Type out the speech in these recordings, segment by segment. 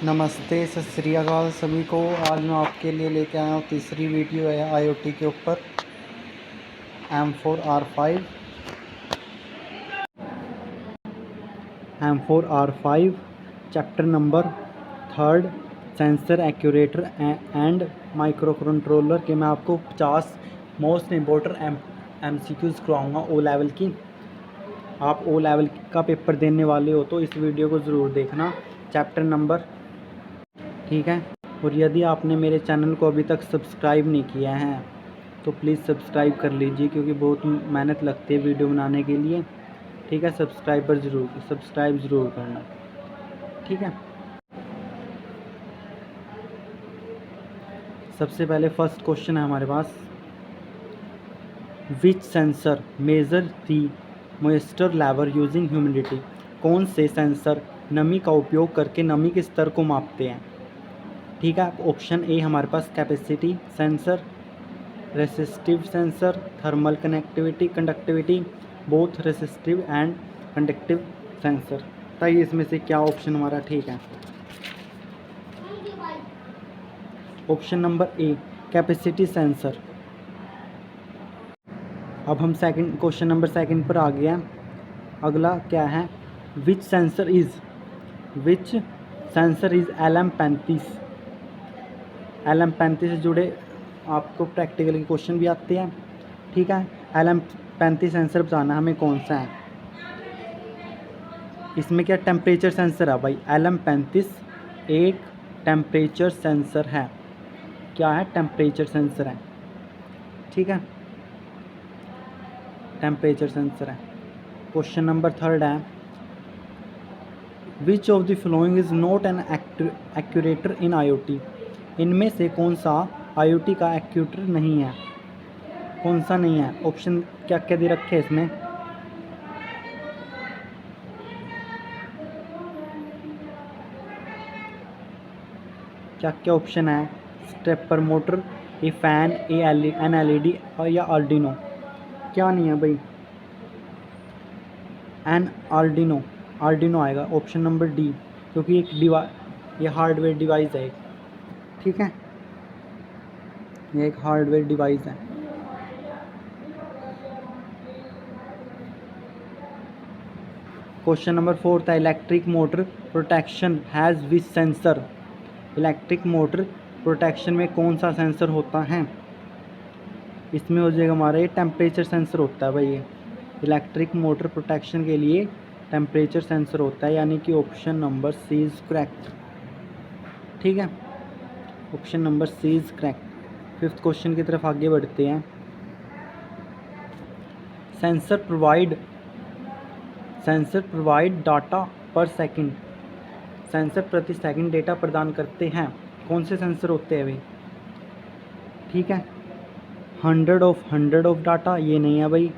नमस्ते, सत श्री अकाल सभी को। आज मैं आपके लिए लेके आया हूँ तीसरी वीडियो है आईओटी के ऊपर M4R5 chapter number 3 sensor actuator and micro controller के मैं आपको 50 मोस्ट इम्पोर्टेंट MCQs करवाऊँगा ओ लेवल की। आप ओ लेवल का पेपर देने वाले हो तो इस वीडियो को ज़रूर देखना। चैप्टर नंबर ठीक है। और यदि आपने मेरे चैनल को अभी तक सब्सक्राइब नहीं किया है तो प्लीज़ सब्सक्राइब कर लीजिए, क्योंकि बहुत मेहनत लगती है वीडियो बनाने के लिए। ठीक है, सब्सक्राइब ज़रूर करना। ठीक है, सबसे पहले फर्स्ट क्वेश्चन है हमारे पास, which sensor measure the moisture level using humidity. कौन से सेंसर नमी का उपयोग करके नमी के स्तर को मापते हैं। ठीक है, ऑप्शन ए हमारे पास capacity sensor, resistive sensor, thermal conductivity, both resistive and conductive sensor. बताइए इसमें से क्या ऑप्शन हमारा ठीक है। Option number A capacity sensor. अब हम क्वेश्चन नंबर सेकंड पर आ गए हैं। अगला क्या है, विच सेंसर इज़ LM35। LM35 से जुड़े आपको प्रैक्टिकल के क्वेश्चन भी आते हैं। ठीक है, LM35 सेंसर बताना हमें कौन सा है। इसमें क्या टेम्परेचर सेंसर है भाई। LM35 एक टेम्परेचर सेंसर है। क्या है, टेम्परेचर सेंसर है। ठीक है, टेम्परेचर सेंसर है। क्वेश्चन नंबर 3 है, which of the following is not an actuator in IoT। इनमें से कौन सा IoT का एक्यूरेटर नहीं है, कौन सा नहीं है। ऑप्शन क्या क्या दे रखे हैं इसमें। क्या क्या ऑप्शन है, stepper motor, a fan, an LED और या आर्डिनो। क्या नहीं है भाई, एन आर्डिनो आएगा ऑप्शन नंबर डी, क्योंकि ये हार्डवेयर डिवाइस है। ठीक है, ये एक हार्डवेयर डिवाइस है। क्वेश्चन नंबर 4 था, electric motor protection has which sensor. Electric motor protection में कौन सा सेंसर होता है। इसमें हो जाएगा हमारा ये टेम्परेचर सेंसर होता है भाई। ये इलेक्ट्रिक मोटर प्रोटेक्शन के लिए टेम्परेचर सेंसर होता है, यानी कि option number C is correct. ठीक है, option number C is correct. 5th question की तरफ आगे बढ़ते हैं। Sensor provide data per second. Sensor प्रति सेकंड डेटा प्रदान करते हैं। कौन से सेंसर होते हैं भाई। ठीक है, 100 ऑफ डाटा ये नहीं है भाई,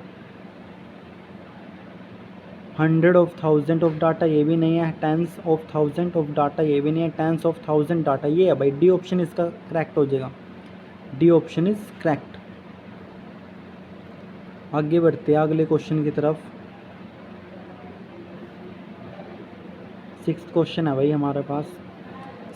100 ऑफ 1000 ऑफ डाटा ये भी नहीं है, 10s ऑफ 1000 ऑफ डाटा ये भी नहीं है, 10s ऑफ 1000 डाटा ये है भाई। डी ऑप्शन इसका करेक्ट हो जाएगा, डी ऑप्शन इज करेक्ट। आगे बढ़ते हैं अगले क्वेश्चन की तरफ। 6th क्वेश्चन है भाई हमारे पास,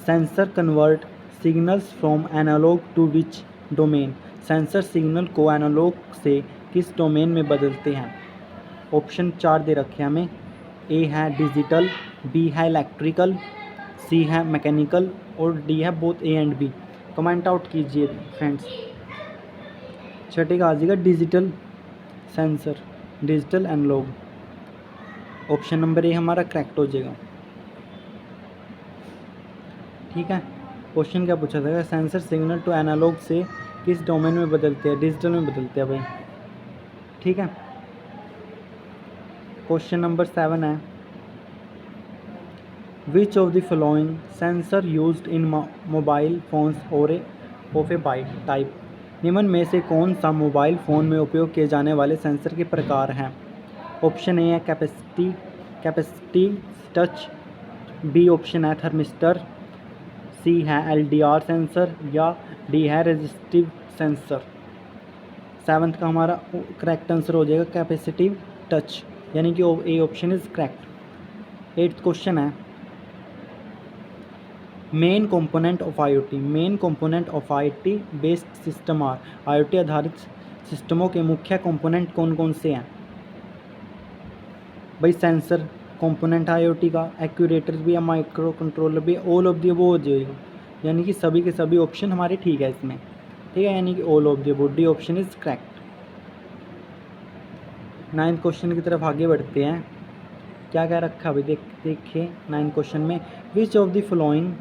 sensor convert signals from analog to which domain. Sensor signal को एनालॉग से किस डोमेन में बदलते हैं। ऑप्शन 4 दे रखे हैं हमें। ए है डिजिटल, बी है इलेक्ट्रिकल, सी है मैकेनिकल और डी है both A and B. Comment out कीजिए फ्रेंड्स। छठे का आ जाएगा digital sensor, digital analog. Option number A हमारा करेक्ट हो जाएगा। ठीक है, क्वेश्चन क्या पूछा था, सेंसर सिग्नल टू एनालॉग से किस डोमेन में बदलते हैं। डिजिटल में बदलते हैं भाई। ठीक है, क्वेश्चन नंबर 7 है, which of the following sensor used in mobile phones और ऑफ ए बाइट टाइप। निम्न में से कौन सा मोबाइल फ़ोन में उपयोग किए जाने वाले सेंसर के प्रकार हैं। ऑप्शन ए है कैपेसिटी टच, बी ऑप्शन है थर्मिस्टर, सी है LDR सेंसर या डी है रेजिस्टिव सेंसर। 7th का हमारा करेक्ट आंसर हो जाएगा कैपेसिटिव टच, यानी कि A option is correct. 8th question है, main component of IoT, main component of IoT based system are, IoT आधारित सिस्टमों के मुख्य कंपोनेंट कौन कौन से हैं भाई? सेंसर कंपोनेंट IoT का, एक्यूरेटर भी है, माइक्रो कंट्रोलर भी, ऑल ऑफ दी अबव हो जाएगा, यानी कि सभी के सभी ऑप्शन हमारे ठीक है इसमें, ठीक है, यानी कि all of the above, D option is correct. 9th question की तरफ आगे बढ़ते हैं। क्या क्या रखा अभी देखिए 9th क्वेश्चन में, विच of the following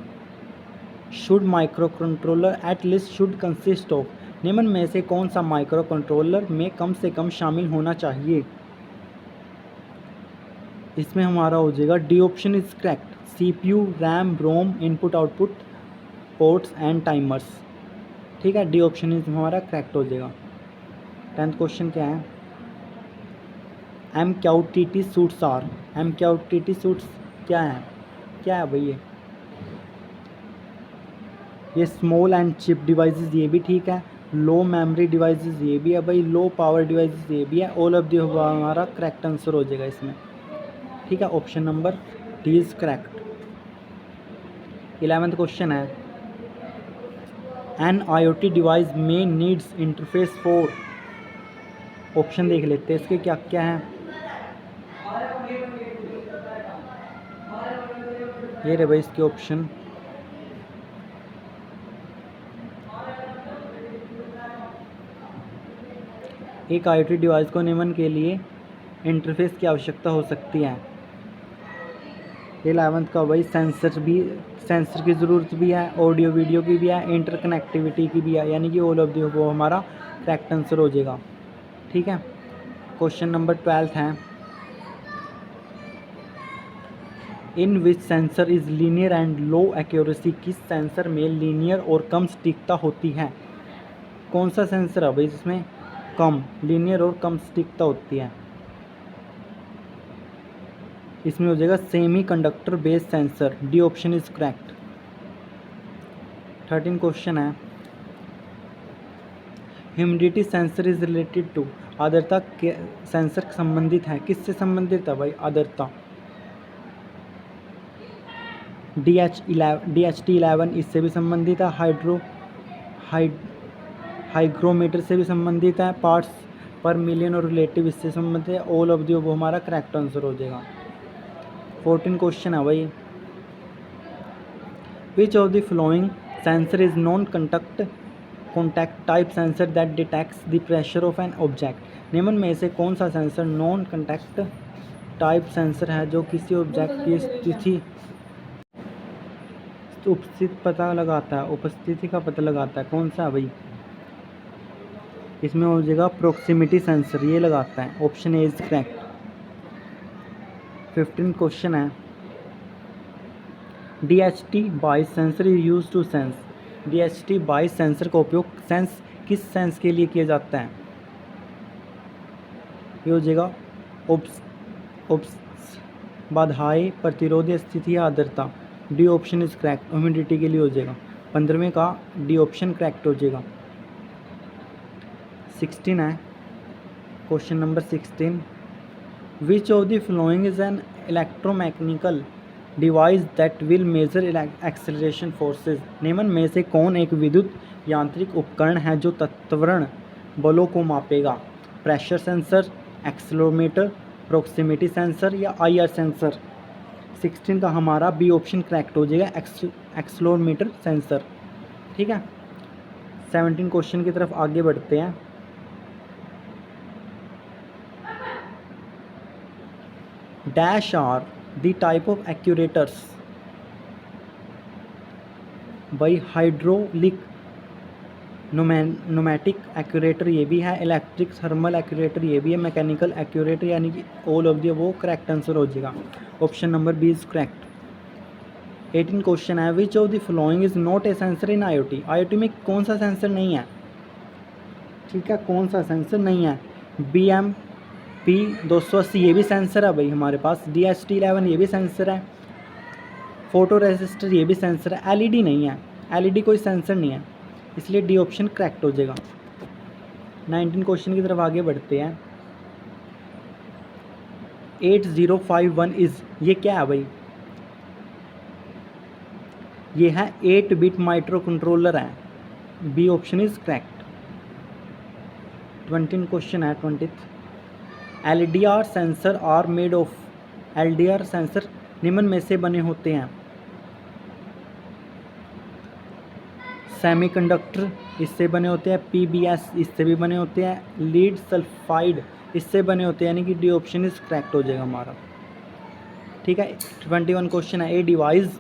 should micro controller at least should consist of, निम्न में से कौन सा माइक्रो कंट्रोलर में कम से कम शामिल होना चाहिए? इसमें हमारा हो जाएगा D option is correct, CPU, RAM, ROM, input output ports and timers, ठीक है, डी ऑप्शन इज हमारा करेक्ट हो जाएगा। 10th क्वेश्चन क्या है, MQTT suits are, MQTT suits क्या है? क्या है भाई? ये स्मॉल एंड चिप डिवाइसेस, ये भी ठीक है, लो मेमोरी डिवाइसेस ये भी है भाई, लो पावर डिवाइसेस ये भी है, ऑल ऑफ दी हमारा करेक्ट आंसर हो जाएगा इसमें, ठीक है, option number D is correct. 11th question है, एन IoT डिवाइस में नीड्स इंटरफेस फॉर, ऑप्शन देख लेते हैं इसके क्या क्या हैं। ये रहे भाई इसके ऑप्शन, एक IoT डिवाइस को निम्न के लिए इंटरफेस की आवश्यकता हो सकती है। 11th का भाई सेंसर की ज़रूरत भी है, ऑडियो वीडियो की भी है, इंटरकनेक्टिविटी की भी है, यानी कि ऑल ऑफ दी वो हमारा करेक्ट आंसर हो जाएगा, ठीक है। क्वेश्चन नंबर 12 है, in which sensor is linear and low accuracy, किस सेंसर में लीनियर और कम सटीकता होती है? कौन सा सेंसर है भाई जिसमें कम लीनियर और कम सटीकता होती है? इसमें हो जाएगा semiconductor based sensor, D option is correct. 13 question है, humidity sensor is related to, आर्द्रता के सेंसर संबंधित है, किससे संबंधित है भाई? आर्द्रता। DHT11 इससे भी संबंधित है, हाइग्रोमीटर से भी संबंधित है, पार्ट्स पर मिलियन और रिलेटिव इससे संबंधित है, ऑल ऑफ दी वो हमारा करेक्ट आंसर हो जाएगा। 14 क्वेश्चन है भाई, विच of the following sensor is non contact type sensor that detects the pressure of an object, निम्न में से कौन सा sensor non contact type sensor है जो किसी ऑब्जेक्ट की उपस्थिति का पता लगाता है? कौन सा है भाई? इसमें हो जाएगा प्रोक्सिमिटी सेंसर, ये लगाता है, option A is correct. 15 question है, DHT बाइस sensor is use to sense, DHT बाइस सेंसर का उपयोग किस सेंस के लिए किया जाता है? ये हो जाएगा बाधाएं, प्रतिरोध, स्थिति या आर्द्रता, D option is correct, humidity के लिए हो जाएगा। 15वें का डी ऑप्शन करेक्ट हो जाएगा। 16 है, question number 16, which of the following is an electromechanical device that will measure acceleration forces, निम्न में से कौन एक विद्युत यांत्रिक उपकरण है जो त्वरण बलों को मापेगा? Pressure sensor, accelerometer, proximity sensor या IR सेंसर? 16 का हमारा बी ऑप्शन करेक्ट हो जाएगा, एक्सेलेरोमीटर सेंसर, ठीक है। 17 क्वेश्चन की तरफ आगे बढ़ते हैं। Dash are the type of actuators, भाई हाइड्रोलिक, न्यूमेटिक एक्यूरेटर ये भी है, इलेक्ट्रिक थर्मल एक्यूरेटर ये भी है, मैकेनिकल एक्यूरेटर, यानी कि ऑल ऑफ दी वो करेक्ट आंसर हो जाएगा, option number B is correct. 18 question है, which of the following is not a sensor in IoT, IoT में कौन सा सेंसर नहीं है? ठीक है, कौन सा सेंसर नहीं है? BMP280 ये भी सेंसर है भाई हमारे पास, DHT11 ये भी सेंसर है, फोटो रेजिस्टर ये भी सेंसर है, LED नहीं है, LED कोई सेंसर नहीं है, इसलिए डी ऑप्शन करेक्ट हो जाएगा। 19 क्वेश्चन की तरफ आगे बढ़ते हैं। 8051 इज, ये क्या है भाई? ये है 8 बिट माइक्रो कंट्रोलर है। B option is correct. 20 question है 20। LDR sensor are made of. LDR sensor निम्न में से बने होते हैं। सेमीकंडक्टर इससे बने होते हैं। PBS इससे भी बने होते हैं। लीड सल्फाइड इससे बने होते हैं, यानी कि डी ऑप्शन इज करेक्ट हो जाएगा हमारा। ठीक है। 21 क्वेश्चन है। A device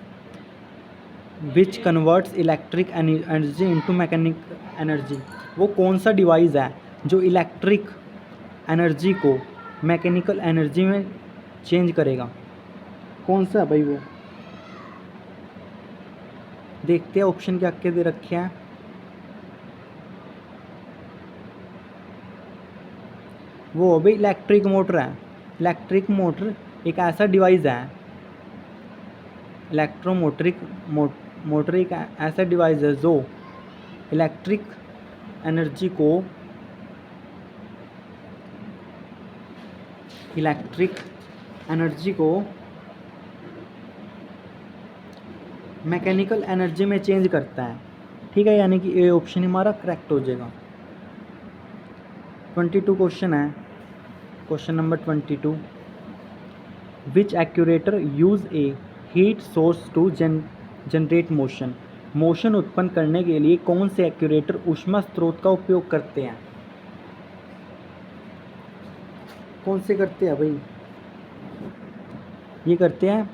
which converts electric energy into mechanic energy. वो कौन सा डिवाइस है जो इलेक्ट्रिक एनर्जी को मैकेनिकल एनर्जी में चेंज करेगा? कौन सा है भाई वो? देखते हैं ऑप्शन क्या क्या दे रखे हैं। वो अभी इलेक्ट्रिक मोटर है। इलेक्ट्रिक मोटर एक ऐसा डिवाइस है, मोटर एक ऐसा डिवाइस है जो इलेक्ट्रिक एनर्जी को मैकेनिकल एनर्जी में चेंज करता है। ठीक है, यानी कि ए ऑप्शन हमारा करेक्ट हो जाएगा। 22 क्वेश्चन है। Question number 22। Which actuator use a heat source to generate motion. Motion उत्पन्न करने के लिए कौन से एक्यूरेटर ऊष्मा स्रोत का उपयोग करते हैं? कौन से करते हैं भाई? ये करते हैं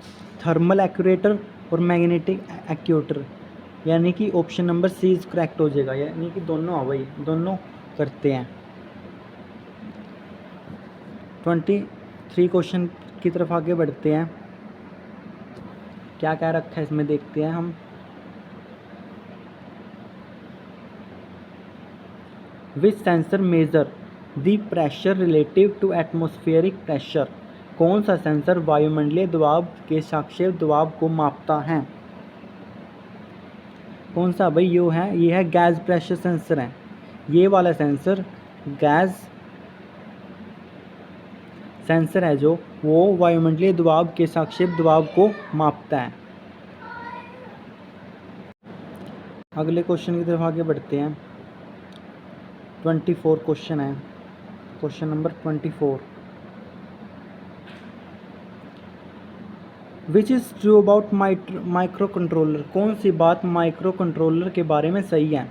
थर्मल एक्यूरेटर और मैग्नेटिक एक्यूरेटर, यानी कि option number C is correct हो जाएगा। यानी कि दोनों है भाई, दोनों करते हैं। 23 क्वेश्चन की तरफ आगे बढ़ते हैं। क्या क्या रखा है इसमें देखते हैं हम। Which sensor measure the pressure relative to atmospheric pressure. कौन सा सेंसर वायुमंडलीय दबाव के सापेक्ष दबाव को मापता है? कौन सा भाई? ये है गैस प्रेशर सेंसर है। ये वाला सेंसर गैस सेंसर है जो वो वायुमंडलीय दबाव के सापेक्ष दबाव को मापता है। अगले क्वेश्चन की तरफ आगे बढ़ते हैं। 24 क्वेश्चन है। Question number 24। Which is true about micro controller. कौन सी बात माइक्रो कंट्रोलर के बारे में सही है?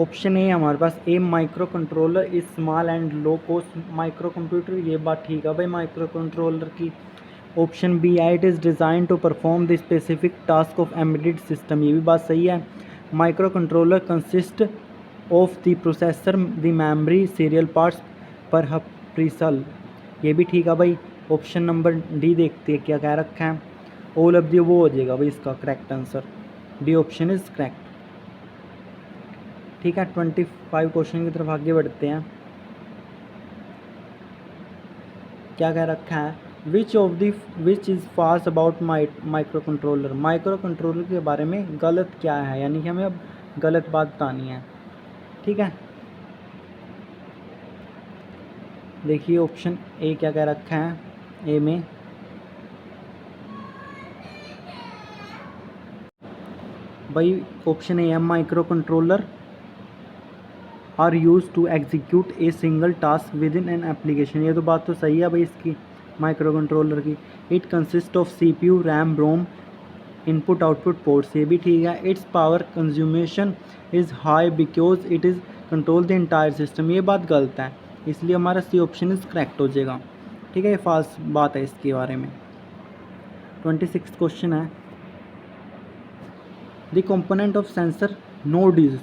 ऑप्शन ए हमारे पास a microcontroller is small and low cost microcomputer. ये बात ठीक है भाई माइक्रो कंट्रोलर की। ऑप्शन बी है it is design to perform the specific task of embedded system. ये भी बात सही है। Micro controller consist of the processor the memory serial parts peripherals. ये भी ठीक है भाई। ऑप्शन नंबर डी देखते हैं क्या कह रखा है। ऑल ऑफ दी वो हो जाएगा भाई इसका correct answer. D option is correct. ठीक है। 25 क्वेश्चन की तरफ आगे बढ़ते हैं। क्या कह रखा है? Which is fast about micro controller. Micro controller के बारे में गलत क्या है, यानी कि हमें अब गलत बात बतानी है। ठीक है, देखिए ऑप्शन ए क्या कह रखा है। ए में भाई ऑप्शन ए है micro controller are use to execute a single task within an application. ये तो बात तो सही है भाई इसकी माइक्रो कंट्रोलर की। It consist of CPU RAM ROM input output ports. ये भी ठीक है। Its power consumption is high because it is control the entire system. ये बात गलत है, इसलिए हमारा सी ऑप्शन इज़ करेक्ट हो जाएगा। ठीक है, ये फाल्स बात है इसके बारे में। 26 क्वेश्चन है। The component of sensor node is.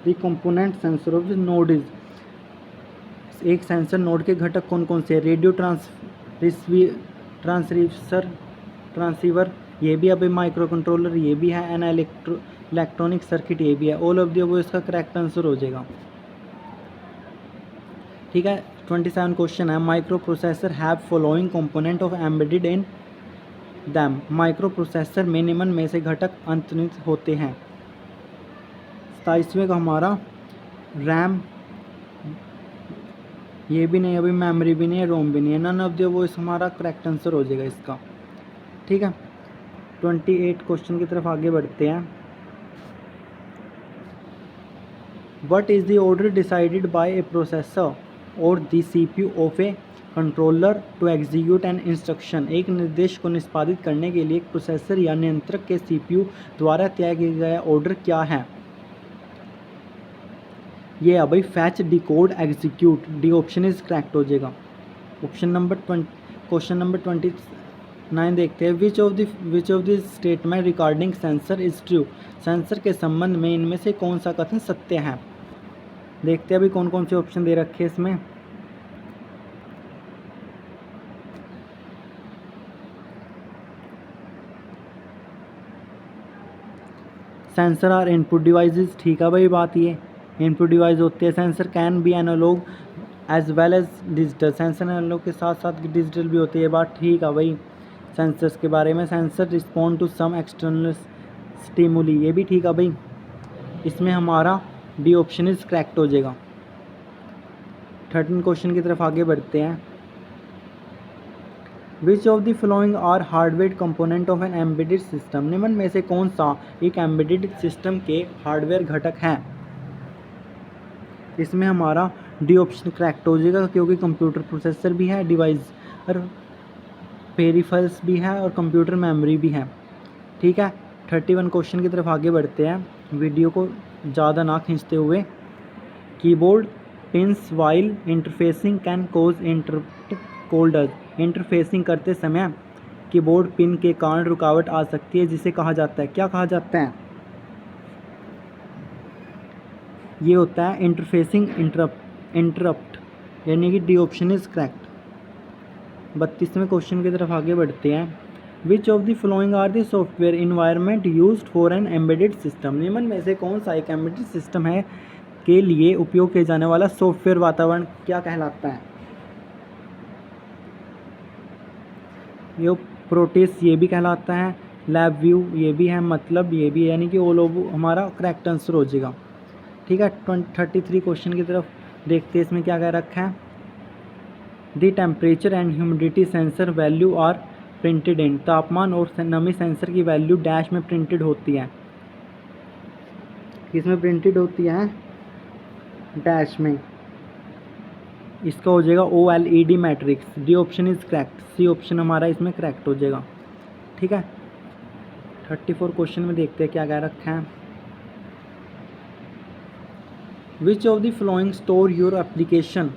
The component sensor of node is. एक सेंसर नोड के घटक कौन कौन से हैं? रेडियो ट्रांसीवर, ये भी अभी माइक्रो कंट्रोलर, ये भी है। एन इलेक्ट्रॉनिक सर्किट, ये भी है। ऑल ऑफ द वो इसका करेक्ट आंसर हो जाएगा। ठीक है। 27 क्वेश्चन है। Micro processor have following component of embedded in them. Micro processor में निम्न में से घटक अंतर्निहित होते हैं। 27वें का हमारा रैम ये भी नहीं, अभी मेमोरी भी नहीं है, रोम भी नहीं है, नन ऑफ द वो इस हमारा करेक्ट आंसर हो जाएगा इसका। ठीक है, 28 क्वेश्चन की तरफ आगे बढ़ते हैं। What is the order decided by a processor or the CPU of a controller to execute an instruction? एक निर्देश को निष्पादित करने के लिए एक प्रोसेसर या नियंत्रक के CPU द्वारा तय किया गया ऑर्डर क्या है? ये है भाई fetch, decode, execute. D option is correct हो जाएगा। ऑप्शन नंबर क्वेश्चन नंबर 29 देखते हैं। Which of the statement regarding sensor is true? Sensor के संबंध में इनमें से कौन सा कथन सत्य है? देखते हैं अभी कौन कौन से ऑप्शन दे रखे हैं इसमें। सेंसर आर इनपुट डिवाइसेस, ठीक है भाई बात ये इनपुट डिवाइस होते हैं। Sensor can be analog as well as digital, sensor analog के साथ साथ डिजिटल भी होती है, बात ठीक है भाई सेंसर्स के बारे में। Sensor respond to some external stimuli, ये भी ठीक है भाई। इसमें हमारा डी ऑप्शन इज करेक्ट हो जाएगा। 13 क्वेश्चन की तरफ आगे बढ़ते हैं। Which of the following are hardware component of an embedded system? निम्न में से कौन सा एक एम्बेडेड सिस्टम के हार्डवेयर घटक हैं? इसमें हमारा डी ऑप्शन करेक्ट हो जाएगा, क्योंकि कंप्यूटर प्रोसेसर भी है, डिवाइस और पेरिफेरल्स भी है और कंप्यूटर मेमोरी भी है। ठीक है, 31 क्वेश्चन की तरफ आगे बढ़ते हैं, वीडियो को ज़्यादा ना खींचते हुए। Keyboard pins while interfacing can cause interrupt colder, interfacing करते समय कीबोर्ड पिन के कारण रुकावट आ सकती है, जिसे कहा जाता है, क्या कहा जाता है? ये होता है इंटरफेसिंग इंटरप्ट, यानी कि डी ऑप्शन इज करेक्ट। 32वें क्वेश्चन की तरफ आगे बढ़ते हैं। Which of the following are the software environment used for an embedded system? निम्न में से कौन सा एक एम्बेडेड सिस्टम है के लिए उपयोग किया जाने वाला सॉफ्टवेयर वातावरण क्या कहलाता है? ये प्रोटेस ये भी कहलाता है, लैब व्यू ये भी है, मतलब ये भी है, यानी कि ऑल ओवर हमारा करेक्ट आंसर हो जाएगा। ठीक है, 33 क्वेश्चन की तरफ देखते हैं, इसमें क्या कह रखा है। The temperature and humidity sensor value are printed in, तापमान और नमी सेंसर की वैल्यू डैश में प्रिंटेड होती है, किसमें प्रिंटेड होती है? डैश में। इसका हो जाएगा OLED matrix. D option is correct, C option हमारा इसमें करेक्ट हो जाएगा। ठीक है, 34 क्वेश्चन में देखते हैं क्या कह रखा है। Which of the following store your application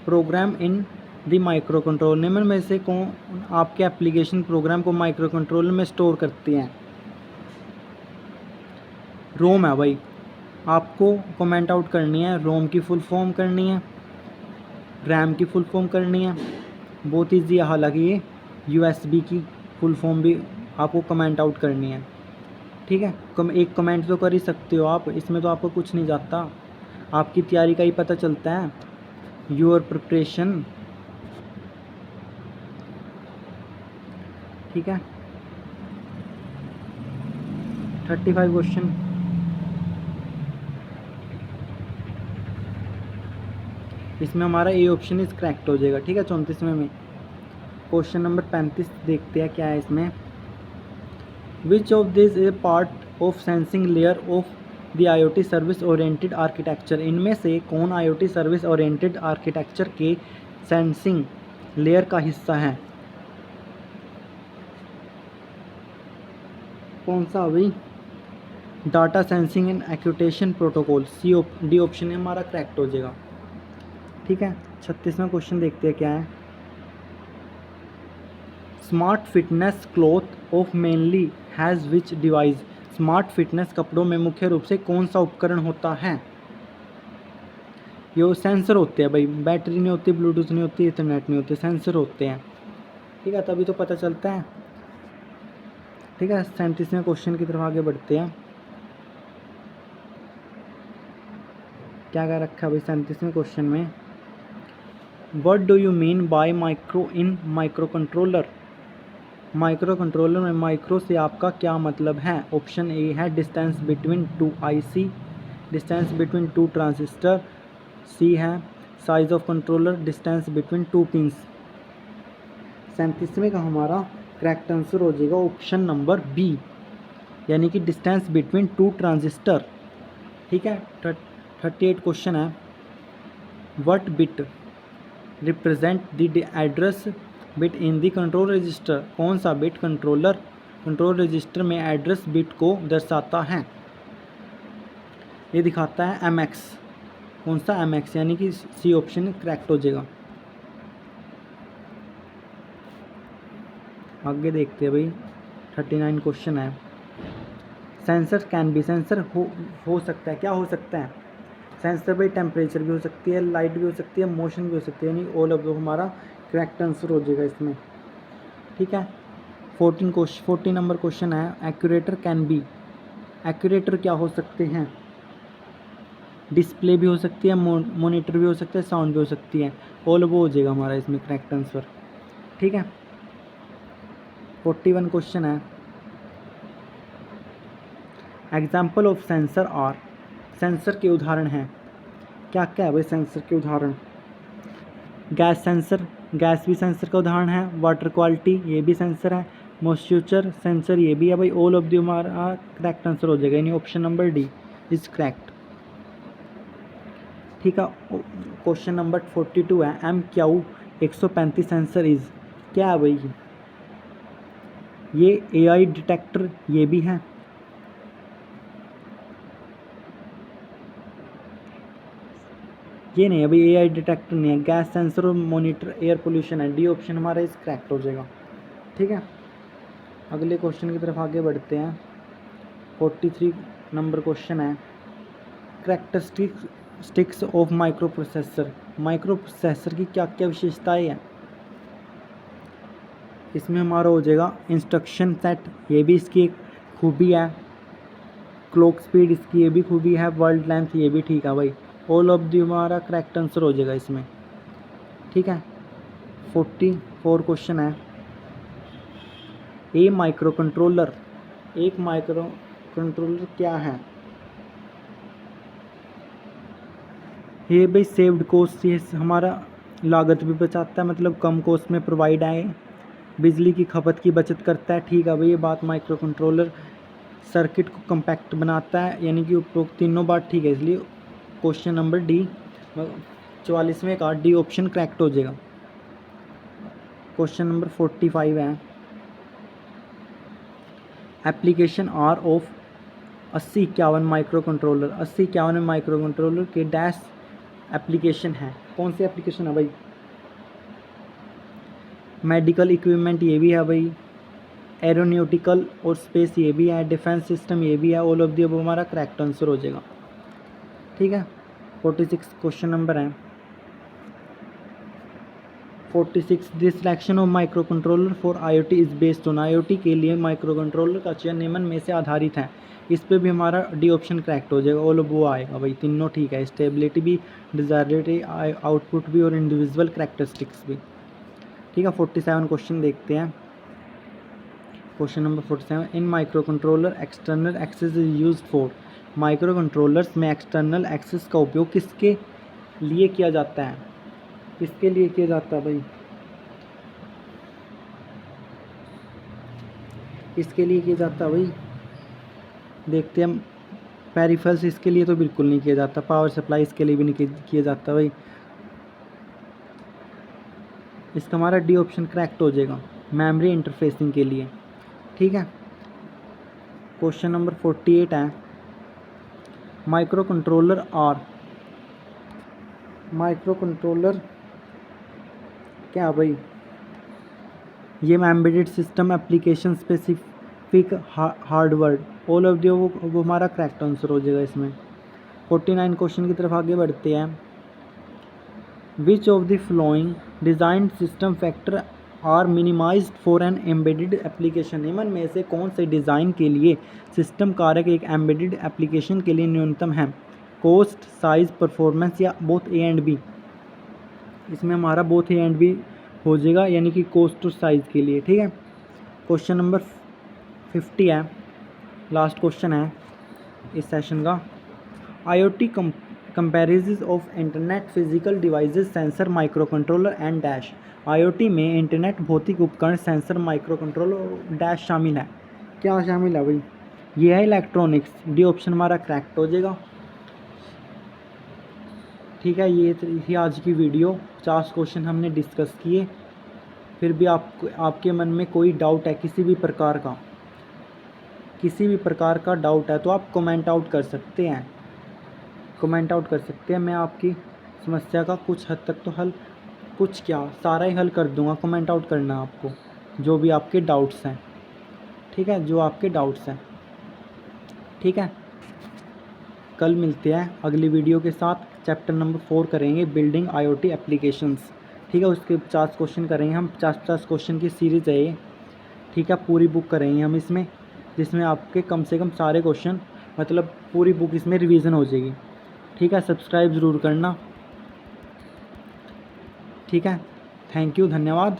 program in the micro control? निम्न में से कौन आपके एप्लीकेशन प्रोग्राम को माइक्रो कंट्रोलर में स्टोर करते हैं? रोम है भाई, आपको कमेंट आउट करनी है, रोम की फुल फॉर्म करनी है, रैम की फुल फॉर्म करनी है, बहुत ईजी है। हालांकि ये USB की फुल फॉर्म भी आपको कमेंट आउट करनी है। ठीक है, एक कमेंट तो कर ही सकते हो आप, इसमें तो आपको कुछ नहीं जाता, आपकी तैयारी का ही पता चलता है, योर प्रिपरेशन। ठीक है, 35 क्वेश्चन, इसमें हमारा ए ऑप्शन इज करेक्ट हो जाएगा। ठीक है, 34वें में क्वेश्चन नंबर 35 देखते हैं क्या है इसमें। Which of this is a part of sensing layer of the IoT service oriented architecture? इनमें से कौन IoT सर्विस ओरिएंटेड आर्किटेक्चर के सेंसिंग लेयर का हिस्सा है? कौन सा भाई? Data sensing and actuation protocol, D option हमारा करेक्ट हो जाएगा। ठीक है, 36वां क्वेश्चन देखते हैं क्या है। Smart fitness cloth of mainly has which device? Smart fitness कपड़ों में मुख्य रूप से कौन सा उपकरण होता है? ये सेंसर होते हैं भाई, बैटरी नहीं होती, ब्लूटूथ नहीं होती, इंटरनेट नहीं होती, सेंसर होते हैं। ठीक है, तभी तो पता चलता है। ठीक है, 37वें क्वेश्चन की तरफ आगे बढ़ते हैं। क्या कह रखा है भाई 37वें क्वेश्चन में? What do you mean by micro in micro controller? Microcontroller में माइक्रो से आपका क्या मतलब है? ऑप्शन ए है distance between two IC, distance between two transistor, C है size of controller, distance between two pins. 37वें का हमारा करेक्ट आंसर हो जाएगा ऑप्शन नंबर बी, यानी कि डिस्टेंस बिटवीन टू ट्रांजिस्टर। ठीक है। 38 क्वेश्चन है, what bit represent the address bit in the control register. कौन सा बिट कंट्रोल रजिस्टर में एड्रेस बिट को दर्शाता है? ये दिखाता है MX। कौन सा? MX, यानी कि सी ऑप्शन करेक्ट हो जाएगा। आगे देखते हैं भाई। 39 क्वेश्चन है, सेंसर कैन बी। सेंसर हो सकता है, क्या हो सकता है? सेंसर भाई टेम्परेचर भी हो सकती है, लाइट भी हो सकती है, मोशन भी हो सकती है, यानी ऑल ऑफ द हमारा करेक्ट आंसर हो जाएगा इसमें। ठीक है। 14 नंबर क्वेश्चन है, एक्यूरेटर कैन बी। एक्यूरेटर क्या हो सकते हैं? डिस्प्ले भी हो सकती है, मॉनिटर भी हो सकता है, साउंड भी हो सकती है, ऑल वो हो जाएगा हमारा इसमें करेक्ट आंसर। ठीक है। 41 क्वेश्चन है, example of sensor are. Sensor के उदाहरण हैं। क्या क्या है भाई सेंसर के उदाहरण? गैस सेंसर, गैस भी सेंसर का उदाहरण है। वाटर क्वालिटी, ये भी सेंसर है। मॉइस्चर सेंसर, ये भी है भाई। ऑल ऑफ द हमारा करेक्ट आंसर हो जाएगा, यानी option number D is correct. ठीक है। क्वेश्चन नंबर 42 है, MQ 135 सेंसर इज। क्या है भाई? ये AI डिटेक्टर, ये भी है। ये नहीं है भाई, AI डिटेक्टर नहीं है। गैस सेंसर और मॉनिटर एयर पोल्यूशन है। डी ऑप्शन हमारा इस करेक्ट हो जाएगा। ठीक है। अगले क्वेश्चन की तरफ आगे बढ़ते हैं। 43 नंबर क्वेश्चन है, characteristics of micro processor. Micro processor की क्या क्या विशेषताएं हैं? इसमें हमारा हो जाएगा इंस्ट्रक्शन सेट, ये भी इसकी एक खूबी है। क्लॉक स्पीड, इसकी ये भी खूबी है। वर्ड लेंथ, ये भी ठीक है भाई। ऑल ऑफ द हमारा करेक्ट आंसर हो जाएगा इसमें। ठीक है। 44 क्वेश्चन है, ए माइक्रो कंट्रोलर। एक माइक्रो कंट्रोलर क्या है? ये भाई सेव्ड कॉस्ट, ये हमारा लागत भी बचाता है, मतलब कम कॉस्ट में प्रोवाइड आए। बिजली की खपत की बचत करता है। ठीक है भाई, ये बात माइक्रो कंट्रोलर सर्किट को कम्पैक्ट बनाता है, यानी कि उपरोक्त तीनों बात ठीक है, इसलिए क्वेश्चन नंबर डी 44वें का डी ऑप्शन करेक्ट हो जाएगा। क्वेश्चन नंबर 45 है, application are of 8051 micro controller. 8051 micro controller के डैश एप्लीकेशन है। कौन सी एप्लीकेशन है भाई? मेडिकल इक्विपमेंट, ये भी है भाई। एरोनॉटिकल और स्पेस, ये भी है। डिफेंस सिस्टम, ये भी है। ऑल ऑफ दी अब हमारा करेक्ट आंसर हो जाएगा। ठीक है। 46 क्वेश्चन नंबर है, 46 the selection of micro controller for IoT is based on. IoT के लिए माइक्रो कंट्रोलर का चयन निम्न में से आधारित है। इस पे भी हमारा डी ऑप्शन करेक्ट हो जाएगा। ऑल वो आएगा भाई, तीनों ठीक है। स्टेबिलिटी भी, डिजायरेबिलिटी, आउटपुट भी और इंडिविजुअल करेक्टरिस्टिक्स भी। ठीक है। 47 क्वेश्चन देखते हैं। Question number 47, in micro controller external access is used for. Micro controllers में एक्सटर्नल एक्सेस का उपयोग किसके लिए किया जाता है? किसके लिए किया जाता है भाई? इसके लिए किया जाता है भाई, देखते हैं। पेरिफेरल्स, इसके लिए तो बिल्कुल नहीं किया जाता। पावर सप्लाई, इसके लिए भी नहीं किया जाता भाई। इसका हमारा डी ऑप्शन करेक्ट हो जाएगा, मेमोरी इंटरफेसिंग के लिए। ठीक है। क्वेश्चन नंबर 48 है, माइक्रो कंट्रोलर और माइक्रो कंट्रोलर क्या भाई? ये embedded system application specific hardware. All of the वो हमारा करेक्ट आंसर हो जाएगा इसमें। 49 क्वेश्चन की तरफ आगे बढ़ते हैं। Which of the following design system factor are minimized for an embedded application. निम्न में से कौन से डिज़ाइन के लिए सिस्टम कारक एक एम्बेडेड एप्लीकेशन के लिए न्यूनतम है? कॉस्ट, साइज, परफॉर्मेंस या बोथ ए एंड बी? इसमें हमारा बोथ ए एंड बी हो जाएगा, यानी कि कॉस्ट और साइज के लिए। ठीक है। क्वेश्चन नंबर 50 है, लास्ट क्वेश्चन है इस सेशन का। IoT comparisons of internet physical devices sensor micro controller and dash. IoT में इंटरनेट भौतिक उपकरण सेंसर माइक्रो कंट्रोलर डैश शामिल है। क्या शामिल है भाई? ये है इलेक्ट्रॉनिक्स। डी ऑप्शन हमारा करेक्ट हो जाएगा। ठीक है, ये थी आज की वीडियो। 50 क्वेश्चन हमने डिस्कस किए। फिर भी आपके मन में कोई डाउट है किसी भी प्रकार का डाउट है तो आप कमेंट आउट कर सकते हैं। मैं आपकी समस्या का कुछ हद तक तो हल, कुछ क्या सारा ही हल कर दूंगा। कमेंट आउट करना है आपको जो भी आपके डाउट्स हैं। ठीक है, ठीक है। कल मिलते हैं अगली वीडियो के साथ। चैप्टर नंबर 4 करेंगे, बिल्डिंग IoT एप्लीकेशंस। ठीक है, उसके 50 क्वेश्चन करेंगे हम। 50 क्वेश्चन की सीरीज़ है ये। ठीक है, पूरी बुक करेंगे हम इसमें, जिसमें आपके कम से कम सारे क्वेश्चन, मतलब पूरी बुक इसमें रिवीजन हो जाएगी। ठीक है, सब्सक्राइब ज़रूर करना। ठीक है, थैंक यू, धन्यवाद।